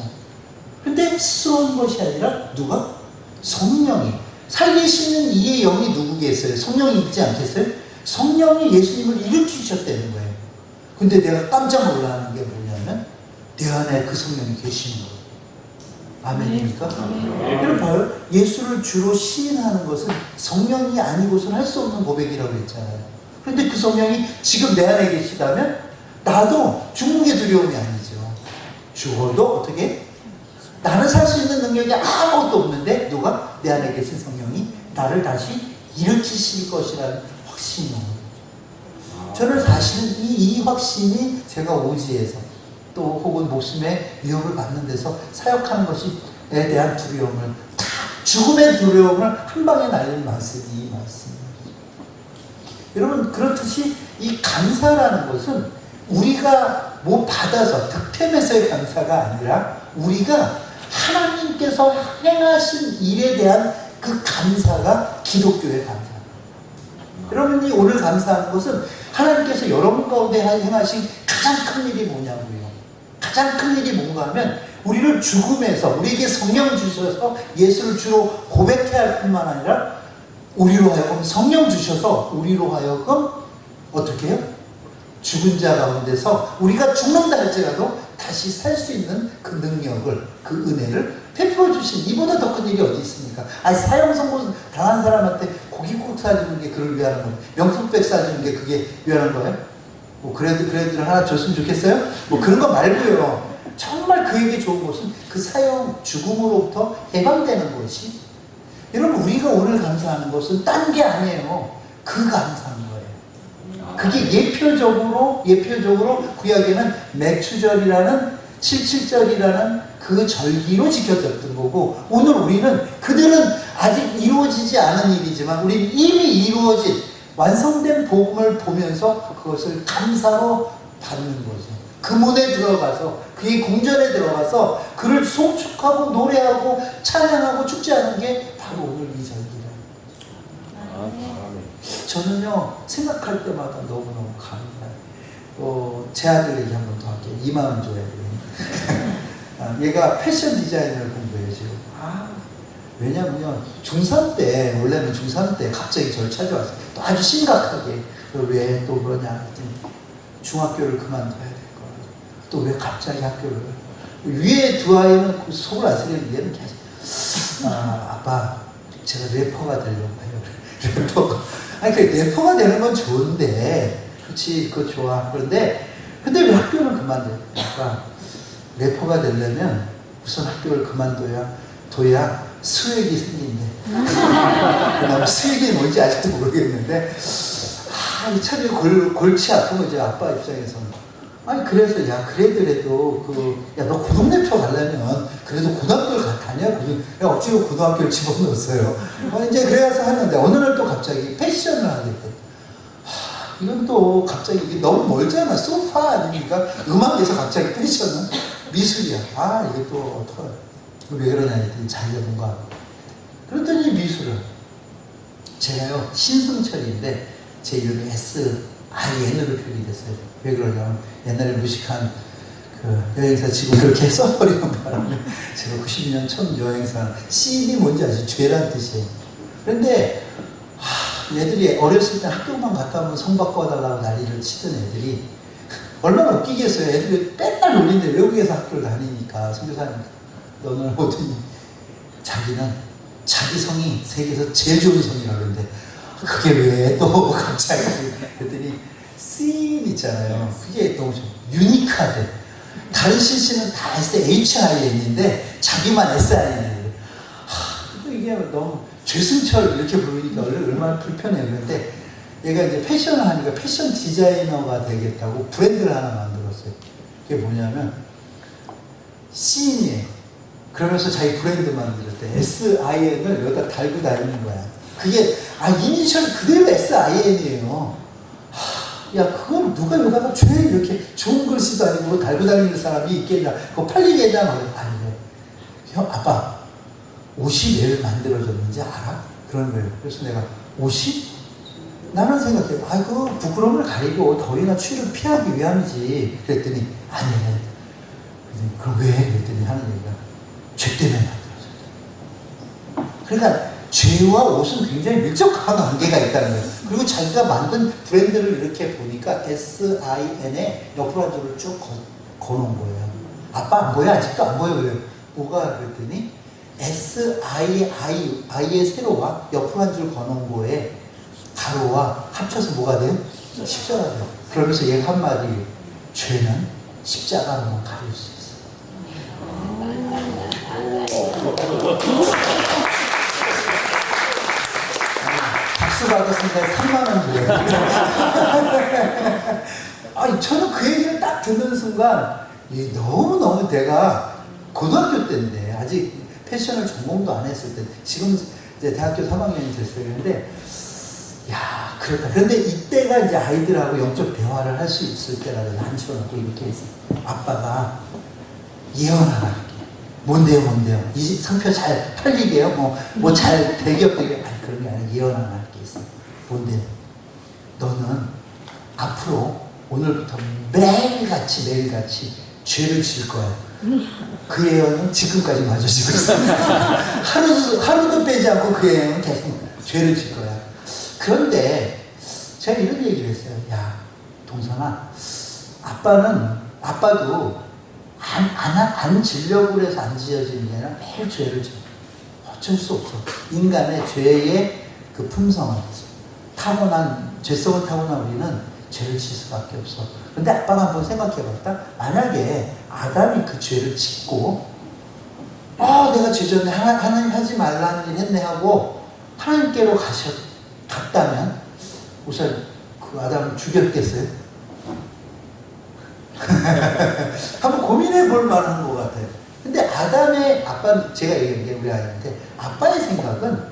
근데 스스로 한 것이 아니라 누가? 성령이. 살리시는 이의 영이 누구겠어요? 성령이 있지 않겠어요? 성령이 예수님을 일으키셨다는 거예요. 근데 내가 깜짝 놀라는 게 뭐냐면, 내 안에 그 성령이 계시는 거예요. 아멘입니까? 여러분 봐요. 예수를 주로 시인하는 것은 성령이 아니고서는 할 수 없는 고백이라고 했잖아요. 그런데 그 성령이 지금 내 안에 계시다면 나도 죽는 게 두려움이 아니죠. 죽어도 어떻게? 나는 살 수 있는 능력이 아무것도 없는데 누가? 내 안에 계신 성령이 나를 다시 일으키실 것이라는 확신이 오는 거죠. 저는 사실은 이 확신이 제가 오지에서 또 혹은 목숨의 위협을 받는 데서 사역하는 것에 대한 두려움을 다 죽음의 두려움을 한 방에 날리는 말씀이 이 말씀입니다. 여러분 그렇듯이 이 감사라는 것은 우리가 뭐 받아서 득템해서의 감사가 아니라 우리가 하나님께서 행하신 일에 대한 그 감사가 기독교의 감사입니다. 여러분이 오늘 감사하는 것은 하나님께서 여러분 가운데 행하신 가장 큰 일이 뭐냐고요. 가장 큰 일이 뭔가 하면 우리를 죽음에서 우리에게 성령 주셔서 예수를 주로 고백해야 할 뿐만 아니라 우리로 하여금 성령 주셔서 우리로 하여금 어떻게 해요? 죽은 자 가운데서 우리가 죽는다 할지라도 다시 살 수 있는 그 능력을, 그 은혜를 베풀어 주신 이보다 더 큰 일이 어디 있습니까? 아니 사형 선고 당한 사람한테 고깃국 사주는 게 그걸 위하는 거예요. 명품백 사주는 게 그게 위하는 거예요? 뭐 그래도 하나 줬으면 좋겠어요? 뭐 그런 거 말고요. 정말 그에게 좋은 것은 그 사형 죽음으로부터 해방되는 것이. 여러분 우리가 오늘 감사하는 것은 딴 게 아니에요. 그 감사한 거예요. 그게 예표적으로 구약에는 맥추절이라는 77절이라는 그 절기로 지켜졌던 거고, 오늘 우리는 그들은 아직 이루어지지 않은 일이지만 우리는 이미 이루어진 완성된 복음을 보면서 그것을 감사로 받는 거죠. 그 문에 들어가서 그의 궁전에 들어가서 그를 송축하고 노래하고 찬양하고 축제하는 게 바로 오늘 이 절기예요. 저는요 생각할 때마다 너무너무 감사해요. 제 아들 얘기 한 번 더 할게요. 2만 원 줘야 돼요. 얘가 패션 디자인을 공부해요 지금. 왜냐면요 중3 때, 원래는 중3 때 갑자기 저를 찾아왔어요. 또 아주 심각하게. 왜 또 그러냐 했더니 중학교를 그만둬야 될 거야. 또 왜 갑자기 학교를. 위에 두 아이는 속을 안 쓰려는 얘는 계속 아빠 제가 래퍼가 되려고 해요. 래퍼가. 아니, 그 래퍼가 되는 건 좋은데, 그렇지, 그거 좋아. 근데 왜 학교를 그만둬요? 그러니까 래퍼가 되려면 우선 학교를 그만둬야 수액이 생긴대. 그다음에 수액이 뭔지 아직도 모르겠는데, 참 골치 아픈 거죠, 아빠 입장에서는. 아니, 그래서, 야, 그래도, 너 고등대표 가려면, 그래도 고등학교를 다녀? 억지로 고등학교를 집어넣었어요. 이제 그래서 하는데, 어느 날 또 갑자기 패션을 하겠대. 이건 또 갑자기 이게 너무 멀잖아. 소파 아닙니까? 음악에서 갑자기 패션은 미술이야. 이게 또 어떡하나. 왜 그러냐 했더니 자기가 뭔가. 그랬더니 미술을. 제가요, 신승철인데, 제 이름이 SIN으로 표현이 됐어요. 왜 그러냐면, 옛날에 무식한 그 여행사 지금 그렇게 써버리는 바람에, 제가 92년 첫 여행사, C이 뭔지 아시죠? 죄란 뜻이에요. 그런데, 애들이 어렸을 때 학교만 갔다 오면 성 바꿔달라고 난리를 치던 애들이, 얼마나 웃기겠어요. 애들이 맨날 놀린데 외국에서 학교를 다니니까, 선교사님, 너는 어디, 자기는 자기 성이 세계에서 제일 좋은 성이라고 그러는데, 그게 왜 또 갑자기 그랬더니 씬 있잖아요. 그게 너무 좀 유니크하대. 다른 CC는 다 SHIN인데 자기만 SIN이에요. 근데 이게 너무 죄승철 이렇게 부르니까 얼마나 불편해요. 그런데 얘가 이제 패션을 하니까 패션 디자이너가 되겠다고 브랜드를 하나 만들었어요. 그게 뭐냐면 씬이에요. 그러면서 자기 브랜드 만들었대. SIN을 여기다 달고 다니는 거야. 그게 이니셜 그대로 SIN이에요. 야, 그걸 누가 여기다가 죄 이렇게 좋은 글씨도 아니고 달고 다니는 사람이 있겠냐? 그거 팔리겠냐? 아니래. 형, 아빠, 옷이 왜 만들어졌는지 알아? 그런 거예요. 그래서 내가 옷이? 나는 생각해. 그 부끄러움을 가리고 더위나 추위를 피하기 위함이지. 그랬더니 아니래. 그럼 왜? 그랬더니 하는 얘기가 죄 때문에 만들어졌다. 그러니까 죄와 옷은 굉장히 밀접한 관계가 있다는 거예요. 그리고 자기가 만든 브랜드를 이렇게 보니까 SIN에 옆으로 한 줄을 쭉 거놓은 거예요. 아빠 안 보여? 아직도 안 보여? 그래요. 뭐가? 그랬더니 SII의 세로와 옆으로 한 줄 거놓은 거에 가로와 합쳐서 뭐가 돼요? 십자가 돼요. 그러면서 얘가 한마디, 죄는 십자가로만 가릴 수 있어. 박수 받았으니까 3만 원 줘요. 아니, 저는 그 얘기를 딱 듣는 순간, 너무너무 내가 고등학교 때인데, 아직 패션을 전공도 안 했을 때, 지금 이제 대학교 3학년이 됐어요. 그런데, 야, 그렇다. 그런데 이때가 이제 아이들하고 영적 대화를 할 수 있을 때라도 앉혀놓고 이렇게 했어요. 아빠가 예언하라. 뭔데요? 이 상표 잘 팔리게요? 뭐 잘 대기업되게. 아니, 그런 게 아니라 예언하나 할 게 있어. 뭔데요? 너는 앞으로 오늘부터 매일같이 죄를 질 거야. 그 예언은 지금까지 맞아지고 있어. 하루도 빼지 않고 그 예언은 계속 죄를 질 거야. 그런데 제가 이런 얘기를 했어요. 야, 동선아, 아빠도 안 지려고 해서 안 지어지는 게 아니라 매일 죄를 져. 어쩔 수 없어. 인간의 죄의 그 품성은 죄성을 타고난 우리는 죄를 질 수밖에 없어. 근데 아빠가 한번 생각해봤다. 만약에 아담이 그 죄를 짓고, 내가 죄졌네, 하나님 하지 말라는 일 했네 하고 하나님께로 갔다면 우선 그 아담을 죽였겠어요? 한번 고민해 볼 만한 것 같아요. 근데 아담의 아빠는, 제가 얘기한 게 우리 아이한테, 아빠의 생각은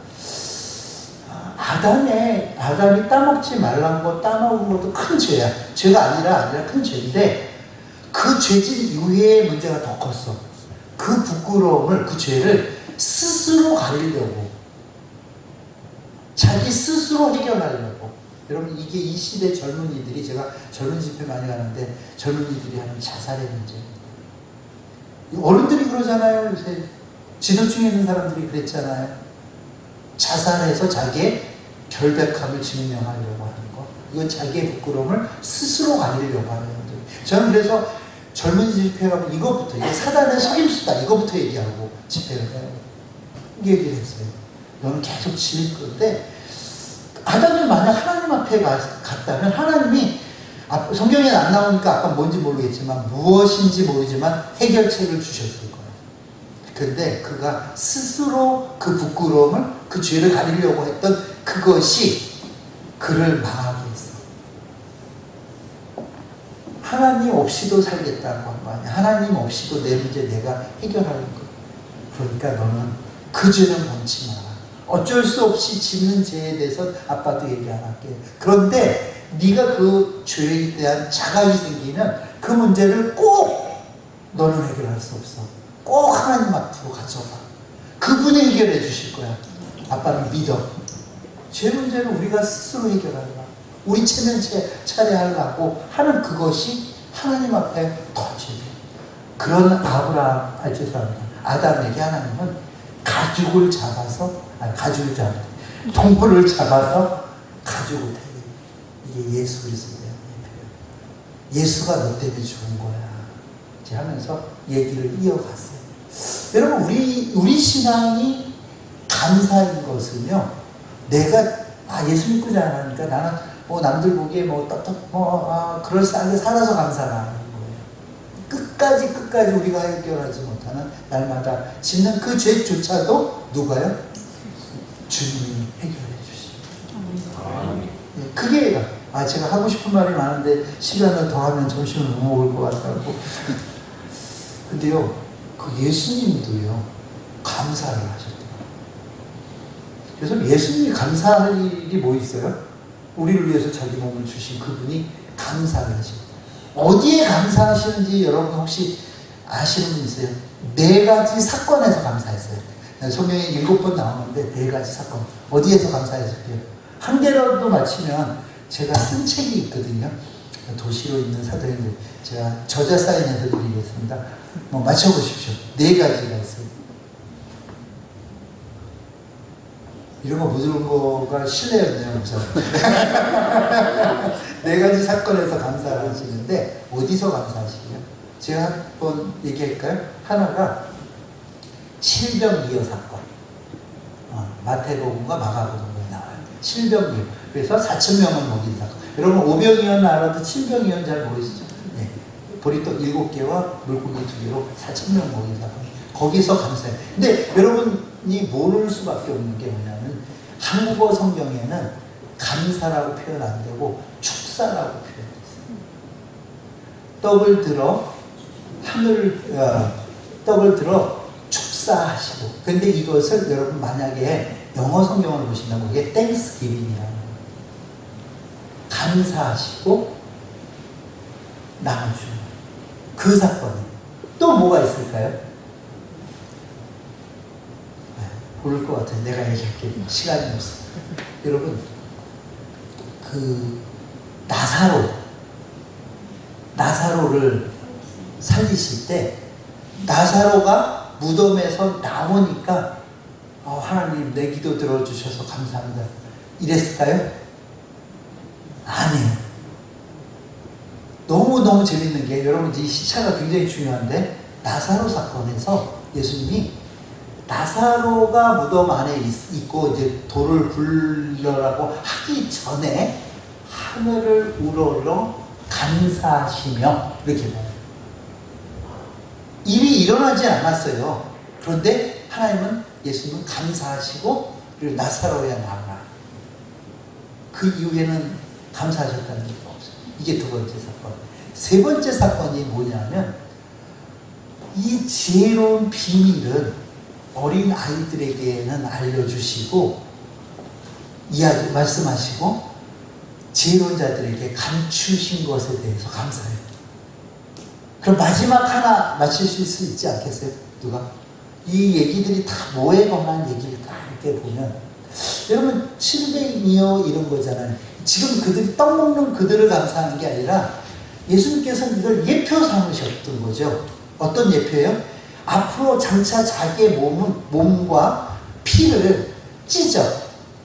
아담이 따먹지 말란 거 따먹은 것도 큰 죄야. 죄가 아니라 큰 죄인데, 그 죄질 이후에 문제가 더 컸어. 그 부끄러움을, 그 죄를 스스로 가리려고, 자기 스스로 해결하려고. 여러분, 이게 이 시대 젊은이들이, 제가 젊은 집회 많이 가는데 젊은이들이 하는 자살의 문제입니다. 어른들이 그러잖아요. 요새 지도층에 있는 사람들이 그랬잖아요. 자살해서 자기의 결백함을 증명하려고 하는 거. 이건 자기의 부끄러움을 스스로 가리려고 하는 것들. 저는 그래서 젊은 집회 가면 이것부터, 이게 사단의 속임수다, 이것부터 얘기하고 집회를 해요. 이 얘기를 했어요. 너는 계속 지을 건데, 아담이 만약 하나님 앞에 갔다면 하나님이, 성경에는 안 나오니까 아까 뭔지 모르겠지만, 무엇인지 모르지만 해결책을 주셨을 거예요. 근데 그가 스스로 그 부끄러움을, 그 죄를 가리려고 했던 그것이 그를 망하게 했어. 하나님 없이도 살겠다는 건 아니야. 하나님 없이도 내 문제 내가 해결하는 거. 그러니까 너는 그 죄는 범치 마라. 어쩔 수 없이 짓는 죄에 대해서 아빠도 얘기 안 할게. 그런데 네가 그 죄에 대한 자각이 생기면 그 문제를 꼭 너는 해결할 수 없어. 꼭 하나님 앞으로 가져가. 그분이 해결해 주실 거야. 아빠는 믿어. 죄 문제는 우리가 스스로 해결하려고, 우리 체면 차례하려고 하는 그것이 하나님 앞에 터지고, 그런 아담에게 하나님은 가죽을 잡아서 동물을 잡아서 가죽을 태워. 이게 예수 그리스도예요. 예수가 너 때문에 죽은 거야. 이렇게 하면서 얘기를 이어갔어요. 여러분, 우리 신앙이 감사인 것은요, 내가 예수 믿고 자라니까 나는 남들 보기에 그럴싸하게 살아서 감사가 하는 거예요. 끝까지 우리가 해결하지 못하는 날마다 짓는 그 죄조차도 누가요? 주님이 해결해 주십니다. 그게 제가 하고 싶은 말이 많은데 시간을 더하면 점심을 못 먹을 것 같다고. 근데요, 그 예수님도요, 감사를 하셨대요. 그래서 예수님이 감사할 일이 뭐 있어요? 우리를 위해서 자기 몸을 주신 그분이 감사를 하십니다. 어디에 감사하시는지 여러분 혹시 아시는 분 있어요? 4가지 사건에서 감사했어요. 성경에 7번 나오는데 4가지 사건. 어디에서 감사했을게요? 한 개라도 맞히면 제가 쓴 책이 있거든요. 도시로 있는 사도행전. 제가 저자 사인해서 드리겠습니다. 맞춰보십시오. 4가지가 있어요. 이런 거 묻는 거가 실례였네요, 목사. 4가지 사건에서 감사를 하시는데, 어디서 감사하시게요? 제가 한번 얘기할까요? 하나가 실병이어 사건. 마태복음과 마가복음에 나와요. 실병이어. 그래서 4,000명을 먹인 사건. 여러분, 오병이어 나라도 친병이어는 잘 모르시죠? 네. 보리떡 7개와 물고기 2개로 4,000명 먹인 사건. 거기서 감사해요. 근데 여러분이 모를 수밖에 없는 게 뭐냐면, 한국어 성경에는 감사라고 표현 안 되고 축사라고 표현했어요. 떡을 들어 떡을 들어 축사하시고. 근데 이것을 여러분 만약에 영어 성경을 보신다면 이게 땡스기빙이라는 거예요. 감사하시고 나눠주는 그 사건이에요. 또 뭐가 있을까요? 모를 것 같아요. 내가 얘기할게. 시간이 없어. 여러분, 그 나사로를 살리실 때 나사로가 무덤에서 나오니까 하나님 내 기도 들어주셔서 감사합니다 이랬을까요? 아니에요. 너무너무 재밌는 게, 여러분 이 시차가 굉장히 중요한데, 나사로 사건에서 예수님이 나사로가 무덤 안에 있고 이제 돌을 굴려라고 하기 전에 하늘을 우러러 감사하시며, 이렇게 봐요. 일이 일어나지 않았어요. 그런데 하나님은, 예수님은 감사하시고, 그리고 나사로야 나와라. 그 이후에는 감사하셨다는 게 없어요. 이게 두 번째 사건. 세 번째 사건이 뭐냐면, 이 지혜로운 비밀은 어린 아이들에게는 알려주시고, 말씀하시고, 지혜로운 자들에게 감추신 것에 대해서 감사해요. 그럼 마지막 하나 맞추실 수 있지 않겠어요? 누가? 이 얘기들이 다 뭐에 관한 얘기일까? 이렇게 보면, 여러분 700이요 이런 거잖아요. 지금 그들이 떡 먹는 그들을 감사하는 게 아니라 예수님께서는 이걸 예표 삼으셨던 거죠. 어떤 예표예요? 앞으로 장차 자기의 몸과 피를 찢어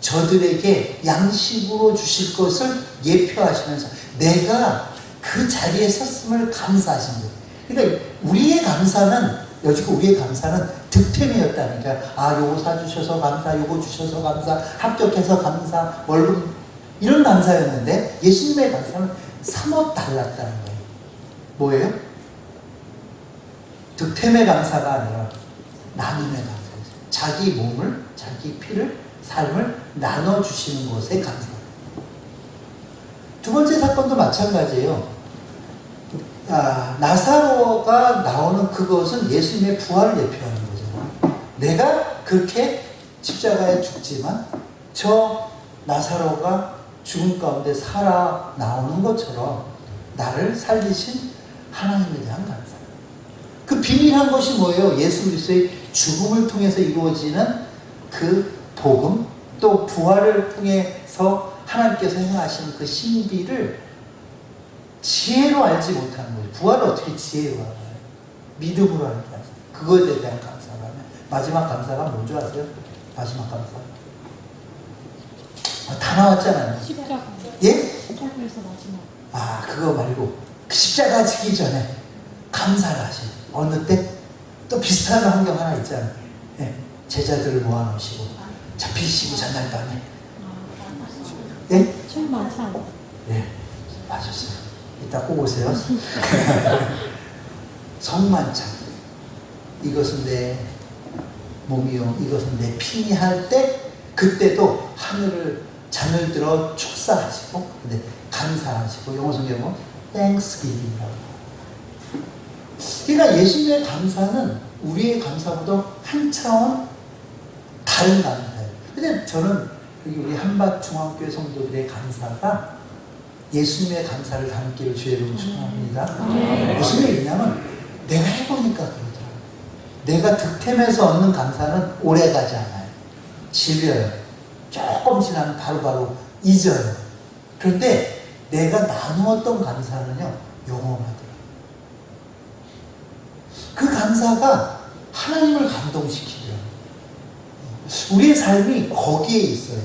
저들에게 양식으로 주실 것을 예표하시면서 내가 그 자리에 섰음을 감사하신 거예요. 그러니까 우리의 감사는, 여지껏 우리의 감사는 득템이었다니까. 요거 사주셔서 감사, 요거 주셔서 감사, 합격해서 감사, 월급, 이런 감사였는데, 예수님의 감사는 사뭇 달랐다는 거예요. 뭐예요? 득템의 감사가 아니라 나눔의 감사예요. 자기 몸을, 자기 피를, 삶을 나눠주시는 것에 감사. 두 번째 사건도 마찬가지예요. 나사로가 나오는 그것은 예수님의 부활을 예표하는 거죠. 내가 그렇게 십자가에 죽지만 저 나사로가 죽음 가운데 살아 나오는 것처럼 나를 살리신 하나님에 대한 감사. 그 비밀한 것이 뭐예요? 예수 그리스도의 죽음을 통해서 이루어지는 그 복음, 또 부활을 통해서 하나님께서 행하시는 그 신비를 지혜로 알지 못하는 거예요. 부활을 어떻게 지혜로 알아요? 믿음으로 알게 하세요. 그것에 대한 감사가 하면, 마지막 감사가 뭔지 아세요? 마지막 감사. 다 나왔잖아요. 십자가. 예? 십자가에서 마지막. 그거 말고 십자가 지기 전에 감사를 하셔요. 어느 때? 또 비슷한 환경 하나 있잖아요. 예. 제자들을 모아놓으시고 잡히시고 전날 밤에. 예? 천만찬. 예, 맞았어요. 이따 꼭 오세요. 성만찬. 이것은 내 몸이요, 이것은 내 피니 할 때, 그때도 잔을 들어 축사하시고, 근데 감사하시고, 영어 성경은 Thanksgiving이라고. 그러니까 예수님의 감사는 우리의 감사보다 한 차원 다른 감사예요. 근데 저는 우리 한밭 중앙교회 성도들의 감사가 예수님의 감사를 담기를 주의 이름으로 축원합니다. 무슨 얘기냐면, 내가 해보니까 그러더라고요. 내가 득템해서 얻는 감사는 오래가지 않아요. 질려요. 조금 지나면 바로바로 잊어요. 그런데 내가 나누었던 감사는요, 영원하더라고요. 그 감사가 하나님을 감동시키더라고요. 우리의 삶이 거기에 있어요.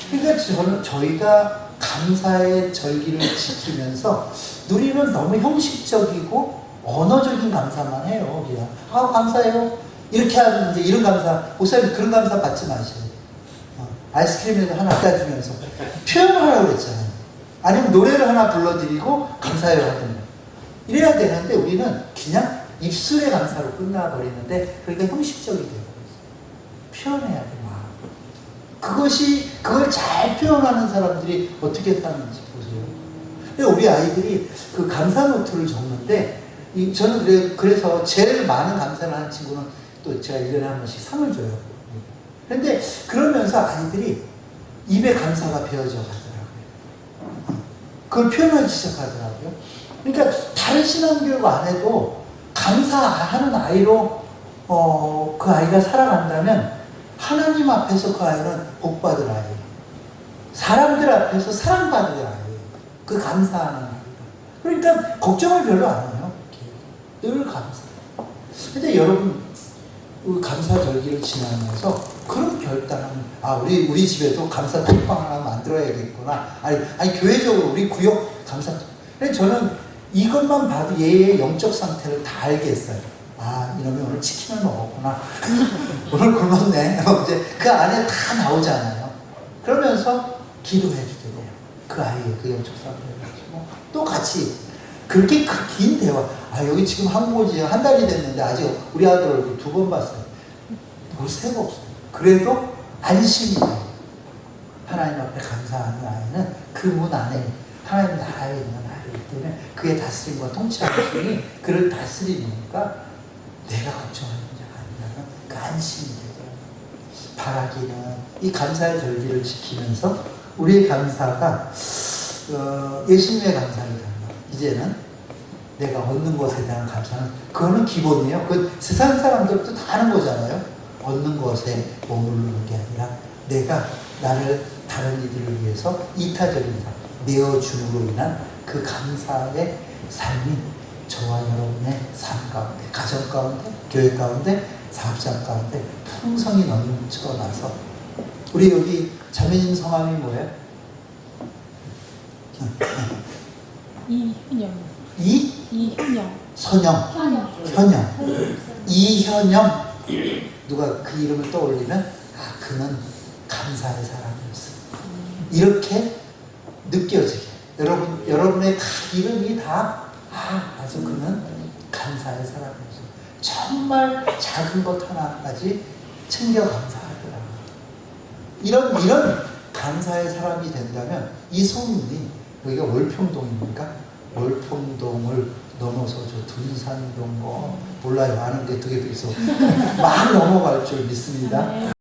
그러니까 저희가 감사의 절기를 지키면서 누리는 너무 형식적이고 언어적인 감사만 해요. 그냥 감사해요. 이렇게 하는데, 이런 감사, 목사님 그런 감사 받지 마세요. 아이스크림을 하나 갖다 주면서 표현하라고 그랬잖아요. 아니면 노래를 하나 불러드리고 감사해요 하든가. 이래야 되는데 우리는 그냥 입술의 감사로 끝나버리는데 그러니까 형식적이 되어버렸어요. 표현해야 돼, 마음. 그걸 잘 표현하는 사람들이 어떻게 사는지 보세요. 근데 우리 아이들이 그 감사 노트를 적는데 저는 그래서 제일 많은 감사를 하는 친구는 또 제가 1년에 한 번씩 상을 줘요. 그런데 그러면서 아이들이 입에 감사가 배어져 가더라고요. 그걸 표현하기 시작하더라고요. 그러니까 다른 신앙교육 안 해도 감사하는 아이로 그 아이가 살아간다면 하나님 앞에서 그 아이는 복받을 아이예요. 사람들 앞에서 사랑받을 아이예요. 그 감사하는 아이가. 그러니까 걱정을 별로 안 해요. 늘 감사. 근데 여러분 감사절기를 지나면서 그런 결단은 우리 집에도 감사 톡방 하나 만들어야겠구나. 아니 교회적으로 우리 구역 감사. 근데 저는 이것만 봐도 얘의 영적 상태를 다 알겠어요. 이놈이 오늘 치킨을 먹었구나. 오늘 굶었네. 이제 그 안에 다 나오잖아요. 그러면서 기도해 주게 돼요. 그 아이의 그 영적 상태를 가지고 또 같이 그렇게 긴 대화. 여기 지금 한국 오지 한 달이 됐는데 아직 우리 아들 얼굴 2번 봤어요. 볼 새가 없어요. 그래도 안심이 돼요. 하나님 앞에 감사하는 아이는 그 문 안에 하나님 나라에 있는 아이이기 때문에 그의 다스림과 통치하심이 그를 다스리니까 내가 걱정하는 문제가 아니라는 그 안심이 되더라고요. 바라기는 이 감사의 절기를 지키면서 우리의 감사가 예수님의 감사를 닮아. 이제는 내가 얻는 것에 대한 감사는 그거는 기본이에요. 그 세상 사람들도 다 하는 거잖아요. 얻는 것에 머무르는 게 아니라 내가 나를 다른 이들을 위해서 이타적인 삶, 내어줌으로 인한 그 감사의 삶이 저와 여러분의 삶 가운데, 가정 가운데, 교회 가운데, 사업장 가운데 풍성히 넘쳐나서 우리 여기 자매님 성함이 뭐예요? 이현영. 이현영. 선영. 현영. 현영. 이현영. 누가 그 이름을 떠올리면 그는 감사의 사람이었어요. 이렇게 느껴지게. 여러분의 이름이 다 아주 그는 감사의 사람이었어요. 정말 작은 것 하나까지 챙겨 감사하더라고요. 이런 감사의 사람이 된다면 이 소문이 여기가 월평동입니까? 월평동을 넘어서 저 둔산동 몰라요. 아는 게 되게 있어. 막 넘어갈 줄 믿습니다.